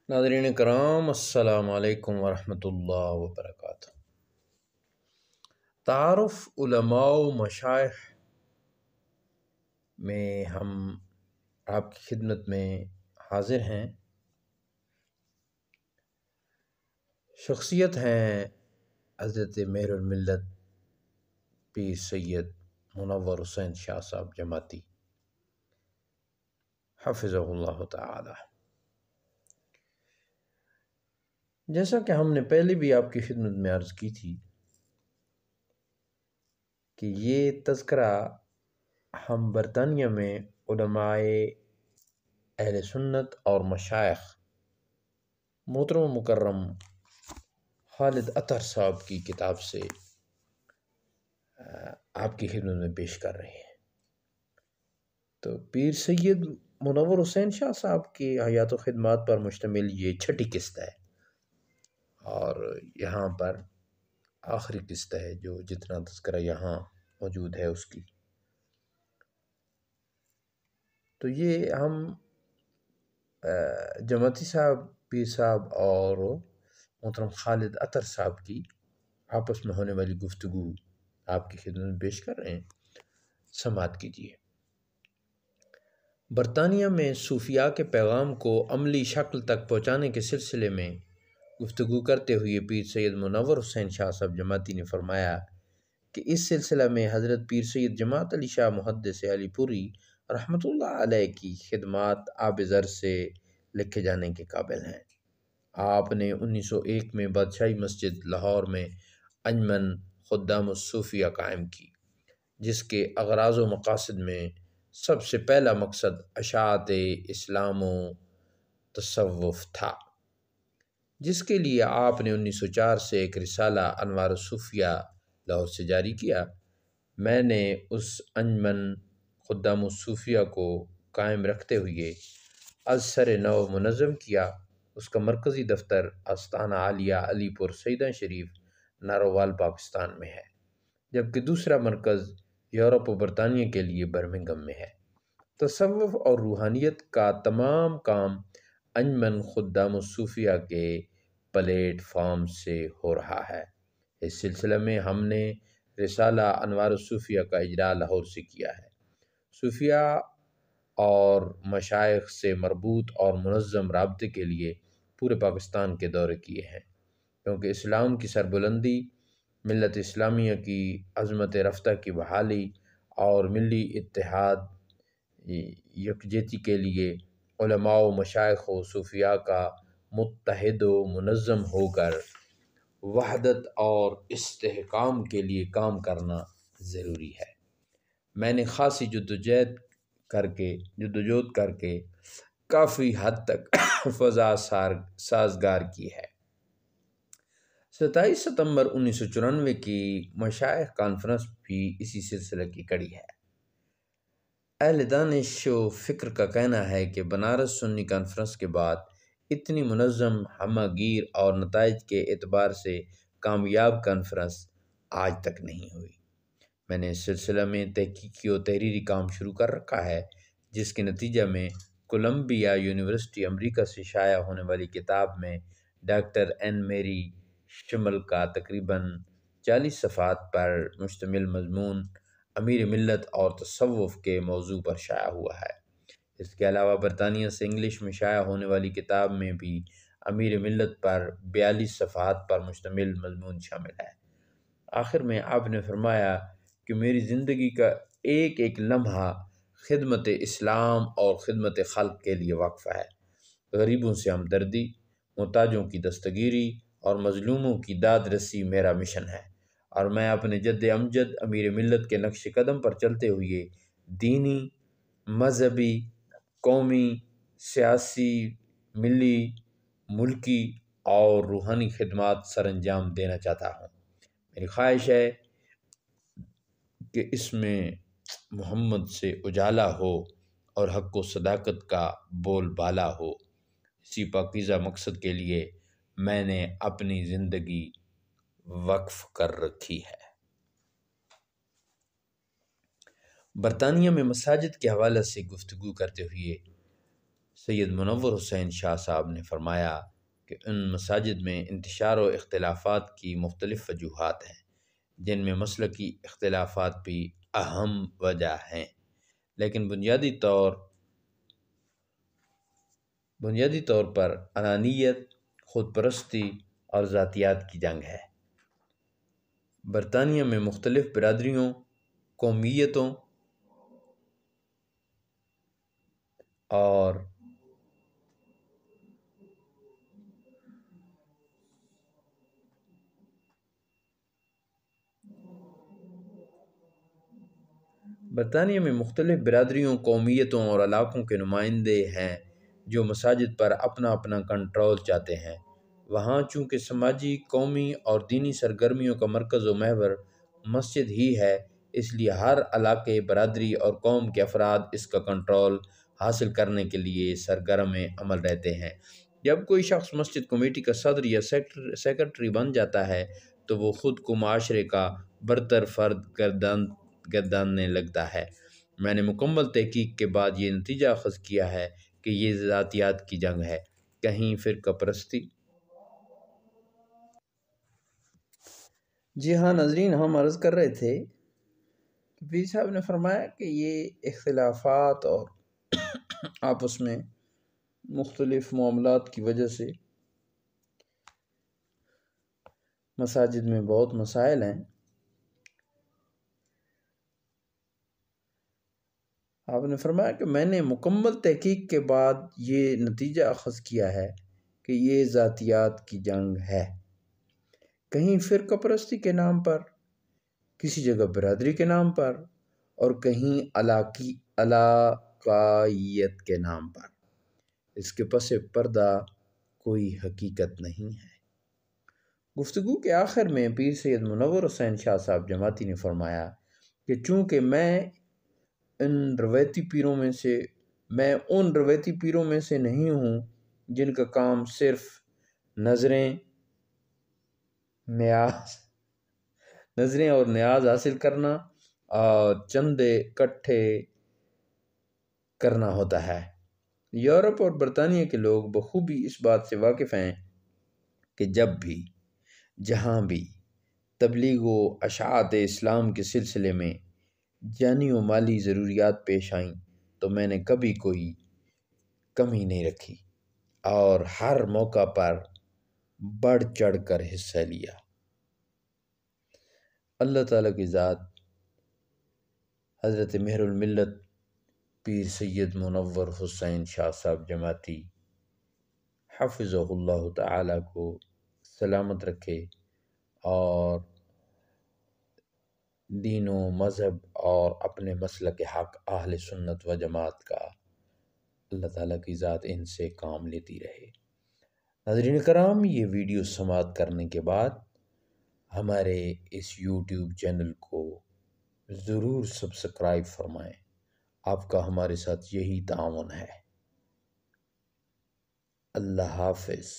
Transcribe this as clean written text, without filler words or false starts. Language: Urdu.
ناظرین کرام، السلام علیکم ورحمۃ اللہ وبرکاتہ۔ تعارف علماء و مشائخ میں ہم آپ کی خدمت میں حاضر ہیں۔ شخصیت ہیں حضرت مہر الملت پیر سید منور حسین شاہ صاحب جماعتی حفظہ اللہ تعالی۔ جیسا کہ ہم نے پہلے بھی آپ کی خدمت میں عرض کی تھی کہ یہ تذکرہ ہم برطانیہ میں علماء اہل سنت اور مشائخ محترم و مکرم خالد اطہر صاحب کی کتاب سے آپ کی خدمت میں پیش کر رہے ہیں۔ تو پیر سید منور حسین شاہ صاحب کی حیات و خدمات پر مشتمل یہ چھٹی قسط ہے، اور یہاں پر آخری قسط ہے جو جتنا تذکرہ یہاں موجود ہے اس کی۔ تو یہ ہم جماعتی صاحب، پیر صاحب اور محترم خالد اطہر صاحب کی آپس میں ہونے والی گفتگو آپ کی خدمت میں پیش کر رہے ہیں، سماعت کیجیے۔ برطانیہ میں صوفیاء کے پیغام کو عملی شکل تک پہنچانے کے سلسلے میں گفتگو کرتے ہوئے پیر سید منور حسین شاہ صاحب جماعتی نے فرمایا کہ اس سلسلہ میں حضرت پیر سید جماعت علی شاہ محدث علی پوری رحمۃ اللہ علیہ کی خدمات آب زر سے لکھے جانے کے قابل ہیں۔ آپ نے 1901 میں بادشاہی مسجد لاہور میں انجمن خدام الصوفیہ قائم کی، جس کے اغراض و مقاصد میں سب سے پہلا مقصد اشاعت اسلام و تصوف تھا، جس کے لیے آپ نے 1904 سے ایک رسالہ انوار الصوفیہ لاہور سے جاری کیا۔ میں نے اس انجمن خدام الصوفیہ کو قائم رکھتے ہوئے از سر نو منظم کیا۔ اس کا مرکزی دفتر آستانہ عالیہ علی پور سیداں شریف، نارووال، پاکستان میں ہے، جبکہ دوسرا مرکز یورپ و برطانیہ کے لیے برمنگھم میں ہے۔ تصوف اور روحانیت کا تمام کام انجمن خدام الصوفیہ کے پلیٹ فارم سے ہو رہا ہے۔ اس سلسلے میں ہم نے رسالہ انوار الصوفیہ کا اجراء لاہور سے کیا ہے۔ صوفیہ اور مشائخ سے مربوط اور منظم رابطے کے لیے پورے پاکستان کے دورے کیے ہیں، کیونکہ اسلام کی سربلندی، ملت اسلامیہ کی عظمت رفتہ کی بحالی اور ملی اتحاد یکجہتی کے لیے علماء و مشائخ و صوفیاء کا متحد و منظم ہو کر وحدت اور استحکام کے لیے کام کرنا ضروری ہے۔ میں نے خاصی جدوجہد کر کے کافی حد تک فضا سازگار کی ہے۔ 27 ستمبر 1994 کی مشائخ کانفرنس بھی اسی سلسلے کی کڑی ہے۔ اہل دانش و فکر کا کہنا ہے کہ بنارس سنی کانفرنس کے بعد اتنی منظم، ہمہ گیر اور نتائج کے اعتبار سے کامیاب کانفرنس آج تک نہیں ہوئی۔ میں نے اس سلسلہ میں تحقیقی و تحریری کام شروع کر رکھا ہے، جس کے نتیجہ میں کولمبیا یونیورسٹی امریکہ سے شائع ہونے والی کتاب میں ڈاکٹر این میری شمل کا تقریباً 40 صفحات پر مشتمل مضمون امیر ملت اور تصوف کے موضوع پر شائع ہوا ہے۔ اس کے علاوہ برطانیہ سے انگلش میں شائع ہونے والی کتاب میں بھی امیر ملت پر 42 صفحات پر مشتمل مضمون شامل ہے۔ آخر میں آپ نے فرمایا کہ میری زندگی کا ایک ایک لمحہ خدمت اسلام اور خدمت خلق کے لیے وقف ہے۔ غریبوں سے ہمدردی، محتاجوں کی دستگیری اور مظلوموں کی داد رسی میرا مشن ہے، اور میں اپنے جد امجد امیر ملت کے نقش قدم پر چلتے ہوئے دینی، مذہبی، قومی، سیاسی، ملی، ملکی اور روحانی خدمات سر انجام دینا چاہتا ہوں۔ میری خواہش ہے کہ اس میں محمد سے اجالا ہو اور حق و صداقت کا بول بالا ہو۔ اسی پاکیزہ مقصد کے لیے میں نے اپنی زندگی وقف کر رکھی ہے۔ برطانیہ میں مساجد کے حوالے سے گفتگو کرتے ہوئے سید منور حسین شاہ صاحب نے فرمایا کہ ان مساجد میں انتشار و اختلافات کی مختلف وجوہات ہیں، جن میں مسلکی اختلافات بھی اہم وجہ ہیں، لیکن بنیادی طور پر انانیت، خود پرستی اور ذاتیات کی جنگ ہے۔ برطانیہ میں مختلف برادریوں، قومیتوں اور علاقوں کے نمائندے ہیں جو مساجد پر اپنا اپنا کنٹرول چاہتے ہیں۔ وہاں چونکہ سماجی، قومی اور دینی سرگرمیوں کا مرکز و محور مسجد ہی ہے، اس لیے ہر علاقے، برادری اور قوم کے افراد اس کا کنٹرول حاصل کرنے کے لیے سرگرم عمل رہتے ہیں۔ جب کوئی شخص مسجد کمیٹی کا صدر یا سیکرٹری بن جاتا ہے تو وہ خود کو معاشرے کا برتر فرد گرداننے لگتا ہے۔ میں نے مکمل تحقیق کے بعد یہ نتیجہ اخذ کیا ہے کہ یہ ذاتیات کی جنگ ہے، کہیں فرقہ پرستی۔ جی ہاں ناظرین، ہم عرض کر رہے تھے کہ پیر صاحب نے فرمایا کہ یہ اختلافات اور آپس میں مختلف معاملات کی وجہ سے مساجد میں بہت مسائل ہیں۔ آپ نے فرمایا کہ میں نے مکمل تحقیق کے بعد یہ نتیجہ اخذ کیا ہے کہ یہ ذاتیات کی جنگ ہے، کہیں فرقہ پرستی کے نام پر، کسی جگہ برادری کے نام پر، اور کہیں علاقائیت کے نام پر۔ اس کے پس پردہ کوئی حقیقت نہیں ہے۔ گفتگو کے آخر میں پیر سید منور حسین شاہ صاحب جماعتی نے فرمایا کہ چونکہ میں ان روایتی پیروں میں سے نہیں ہوں جن کا کام صرف نظریں اور نیاز حاصل کرنا اور چندے اکٹھے کرنا ہوتا ہے۔ یورپ اور برطانیہ کے لوگ بخوبی اس بات سے واقف ہیں کہ جب بھی، جہاں بھی تبلیغ و اشاعت اسلام کے سلسلے میں جانی و مالی ضروریات پیش آئیں تو میں نے کبھی کوئی کمی نہیں رکھی اور ہر موقع پر بڑھ چڑھ کر حصہ لیا۔ اللہ تعالیٰ کی ذات حضرت مہر الملت پیر سید منور حسین شاہ صاحب جماعتی حفظہ اللہ تعالیٰ کو سلامت رکھے اور دین و مذہب اور اپنے مسلک حق اہل سنت و جماعت کا اللہ تعالیٰ کی ذات ان سے کام لیتی رہے۔ ناظرین کرام، یہ ویڈیو سماعت کرنے کے بعد ہمارے اس یوٹیوب چینل کو ضرور سبسکرائب فرمائیں، آپ کا ہمارے ساتھ یہی تعاون ہے۔ اللہ حافظ۔